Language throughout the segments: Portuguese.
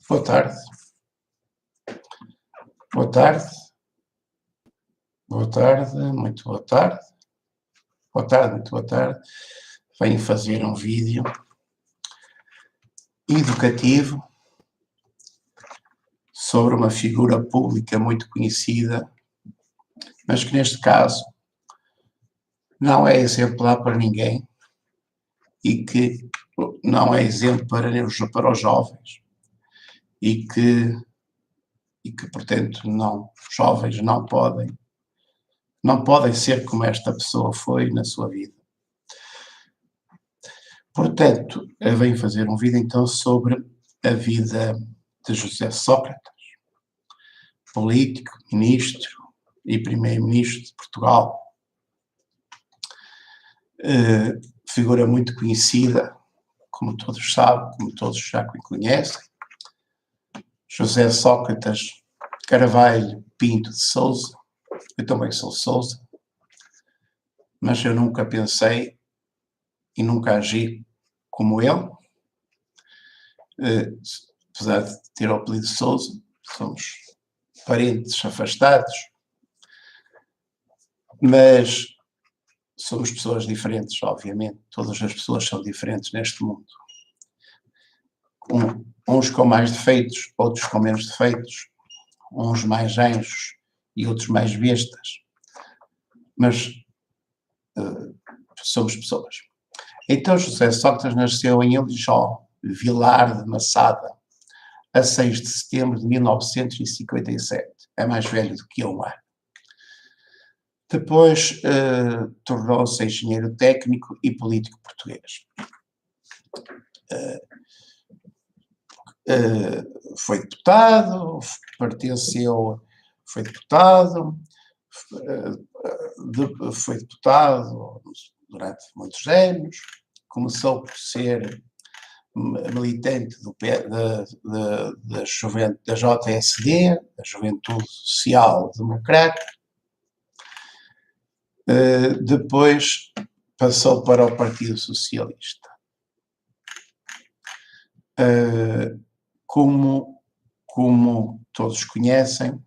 Boa tarde. Boa tarde. Boa tarde, muito boa tarde. Boa tarde, muito boa tarde. Venho fazer um vídeo educativo sobre uma figura pública muito conhecida, mas que neste caso não é exemplar para ninguém e que não é exemplo para os jovens e que portanto, os jovens não podem ser como esta pessoa foi na sua vida. Portanto, eu venho fazer um vídeo então sobre a vida de José Sócrates, político, ministro e primeiro-ministro de Portugal. Figura muito conhecida, como todos sabem, como todos já conhecem. José Sócrates Carvalho Pinto de Sousa. Eu também sou Sousa, mas eu nunca pensei e nunca agi como ele. Apesar de ter o apelido de Sousa, somos parentes afastados, mas somos pessoas diferentes, obviamente. Todas as pessoas são diferentes neste mundo. Uns com mais defeitos, outros com menos defeitos, uns mais anjos e outros mais bestas, mas somos pessoas. Então José Sócrates nasceu em Alijó, Vilar de Massada, a 6 de setembro de 1957. É mais velho do que eu, não é? Depois tornou-se engenheiro técnico e político português. Foi deputado, foi deputado durante muitos anos, começou por ser militante da JSD, da Juventude Social Democrática. Depois passou para o Partido Socialista. Como todos conhecem,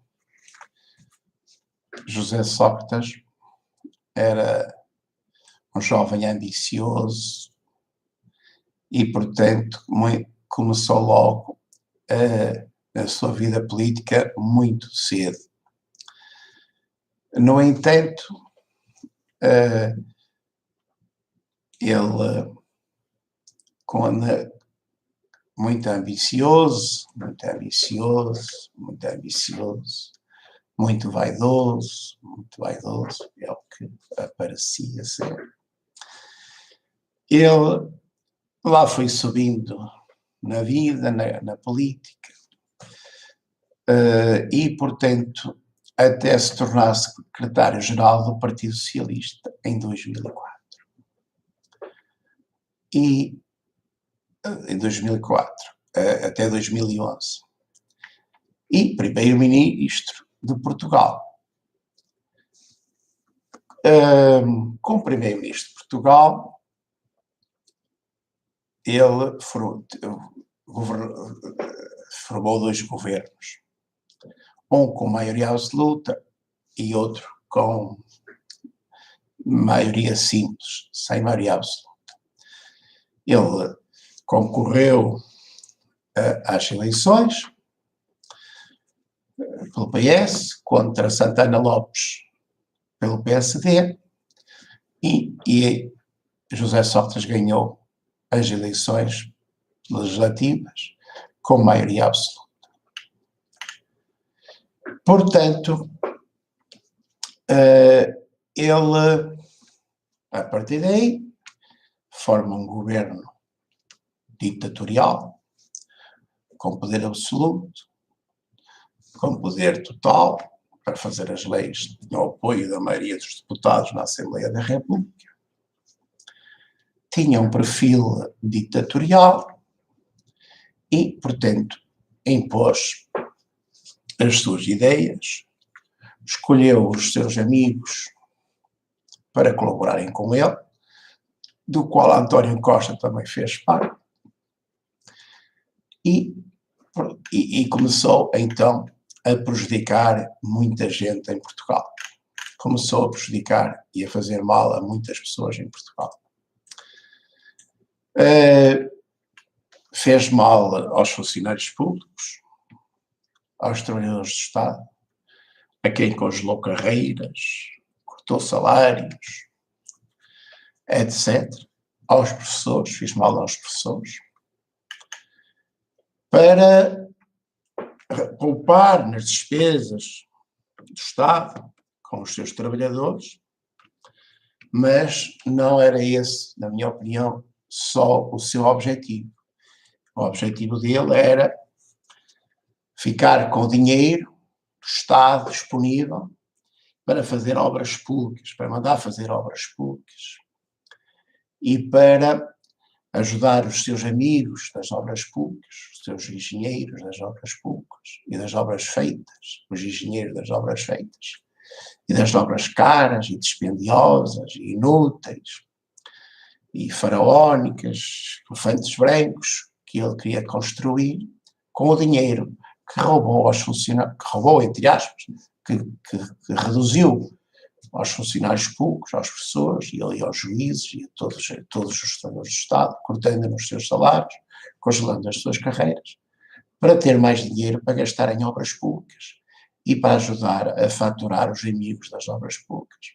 José Sócrates era um jovem ambicioso e, portanto, começou logo a sua vida política muito cedo. No entanto, ele, muito ambicioso, muito vaidoso, é o que parecia ser. Ele lá foi subindo na vida, na política, e, portanto, até se tornar secretário-geral do Partido Socialista em 2004. E em 2004, até 2011. E primeiro-ministro de Portugal. Como primeiro-ministro de Portugal, ele formou dois governos. Um com maioria absoluta e outro com maioria simples, sem maioria absoluta. Ele concorreu às eleições pelo PS, contra Santana Lopes pelo PSD, e José Sócrates ganhou as eleições legislativas com maioria absoluta. Portanto, ele, a partir daí, forma um governo ditatorial, com poder absoluto, com poder total, para fazer as leis, tinha o apoio da maioria dos deputados na Assembleia da República, tinha um perfil ditatorial e, portanto, impôs as suas ideias, escolheu os seus amigos para colaborarem com ele, do qual António Costa também fez parte, e começou então a prejudicar muita gente em Portugal. Começou a prejudicar e a fazer mal a muitas pessoas em Portugal. Fez mal aos funcionários públicos, aos trabalhadores do Estado, a quem congelou carreiras, cortou salários, etc. Aos professores, fez mal aos professores, para poupar nas despesas do Estado com os seus trabalhadores, mas não era esse, na minha opinião, só o seu objetivo. O objetivo dele era ficar com o dinheiro do Estado disponível para fazer obras públicas, para mandar fazer obras públicas e para ajudar os seus amigos das obras públicas, os seus engenheiros das obras públicas e das obras feitas, os engenheiros das obras feitas e das obras caras e dispendiosas e inúteis e faraónicas, elefantes brancos que ele queria construir com o dinheiro que roubou aos funcionários, que roubou, entre aspas, que reduziu aos funcionários públicos, aos professores e aos juízes e a todos os trabalhadores do Estado, cortando nos seus salários, congelando as suas carreiras, para ter mais dinheiro para gastar em obras públicas e para ajudar a faturar os amigos das obras públicas.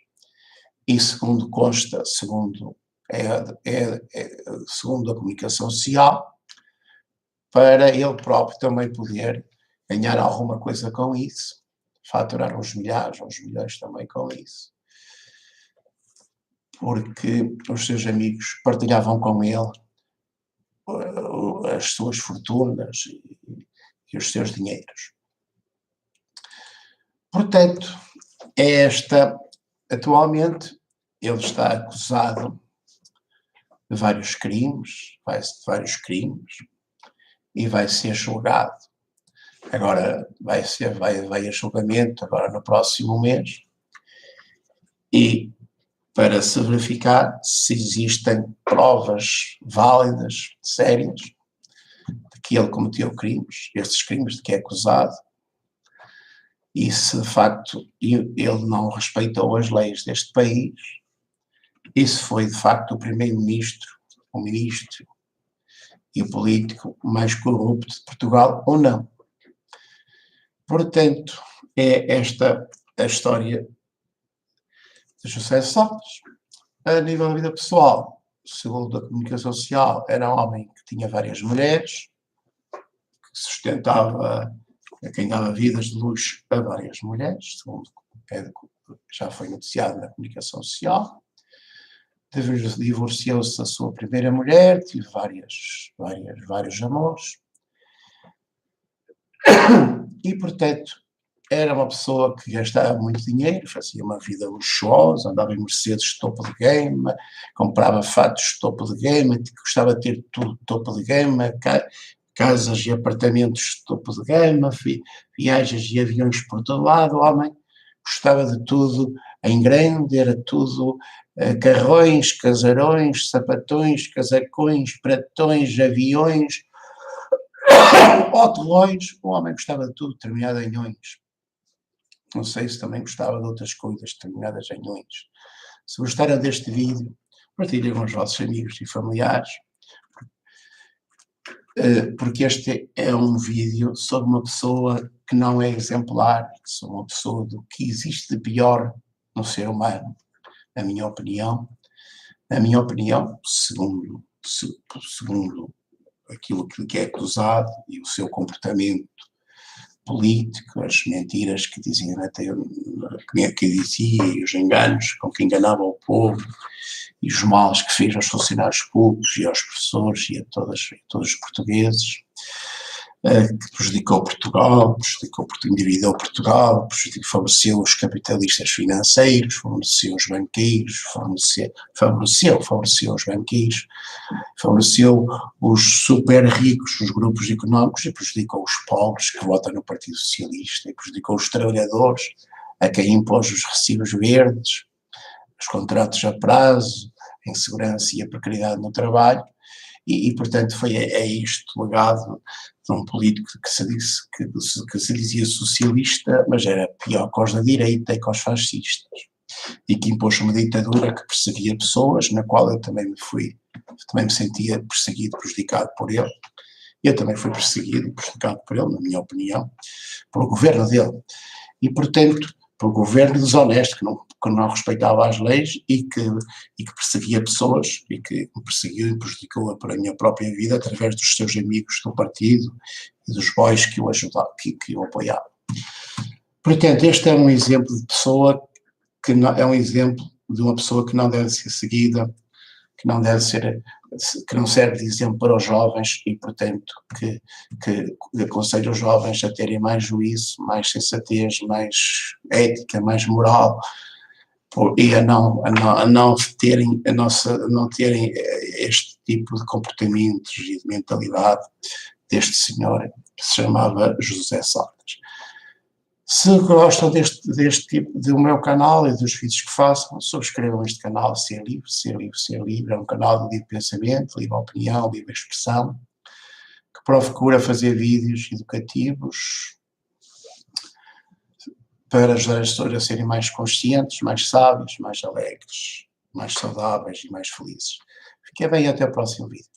E segundo consta, segundo a comunicação social, para ele próprio também poder ganhar alguma coisa com isso, faturar uns milhares, uns milhões também com isso, porque os seus amigos partilhavam com ele as suas fortunas e os seus dinheiros. Portanto, atualmente, ele está acusado de vários crimes, e vai ser julgado. Agora vai a julgamento agora no próximo mês, e para se verificar se existem provas válidas, sérias, de que ele cometeu crimes, esses crimes de que é acusado, e se de facto ele não respeitou as leis deste país, e se foi de facto o primeiro-ministro, o ministro e o político mais corrupto de Portugal ou não. Portanto, é esta a história de José Sócrates. A nível da vida pessoal, segundo a comunicação social, era um homem que tinha várias mulheres, que sustentava, a quem dava vidas de luxo a várias mulheres, segundo já foi noticiado na comunicação social. Divorciou-se da sua primeira mulher, tive vários amores. E, portanto, era uma pessoa que gastava muito dinheiro, fazia uma vida luxuosa, andava em Mercedes de topo de gama, comprava fatos de topo de gama, gostava de ter tudo de topo de gama, casas e apartamentos de topo de gama, viagens e aviões por todo lado. O homem gostava de tudo em grande, era tudo carrões, casarões, sapatões, casacões, pratões, aviões, hotelões. O homem gostava de tudo terminado em nhões. Não sei se também gostava de outras coisas terminadas em nhões. Se gostaram deste vídeo, partilhem com os vossos amigos e familiares, porque este é um vídeo sobre uma pessoa que não é exemplar, sobre uma pessoa do que existe de pior no ser humano, na minha opinião, segundo aquilo que é acusado e o seu comportamento político, as mentiras que diziam que dizia, e os enganos com que enganava o povo, e os males que fez aos funcionários públicos e aos professores e a todos os portugueses, que prejudicou Portugal, endividou Portugal, favoreceu os capitalistas financeiros, favoreceu os banqueiros, favoreceu os banqueiros, favoreceu os super ricos, os grupos económicos, e prejudicou os pobres que votam no Partido Socialista, e prejudicou os trabalhadores, a quem impôs os recibos verdes, os contratos a prazo, a insegurança e a precariedade no trabalho. E portanto, é este legado de um político que se dizia socialista, mas era pior que os da direita e que os fascistas, e que impôs uma ditadura que perseguia pessoas, na qual eu também me sentia perseguido, prejudicado por ele. Eu também fui perseguido e prejudicado por ele, na minha opinião, pelo governo dele. E, portanto, pelo governo desonesto, que não respeitava as leis e que perseguia pessoas, e que me perseguiu e prejudicou para a minha própria vida através dos seus amigos do partido e dos boys que o ajudavam, que o apoiavam. Portanto, este é um exemplo de pessoa que não, é um exemplo de uma pessoa que não deve ser seguida, que não serve de exemplo para os jovens e, portanto, que aconselho os jovens a terem mais juízo, mais sensatez, mais ética, mais moral, e a não terem este tipo de comportamentos e de mentalidade deste senhor que se chamava José Sócrates. Se gostam deste tipo do meu canal e dos vídeos que faço, subscrevam este canal. Ser Livre, Ser Livre, Ser Livre é um canal de livre pensamento, livre opinião, livre expressão, que procura fazer vídeos educativos para ajudar as pessoas a serem mais conscientes, mais sábios, mais alegres, mais saudáveis e mais felizes. Fiquem bem, até o próximo vídeo.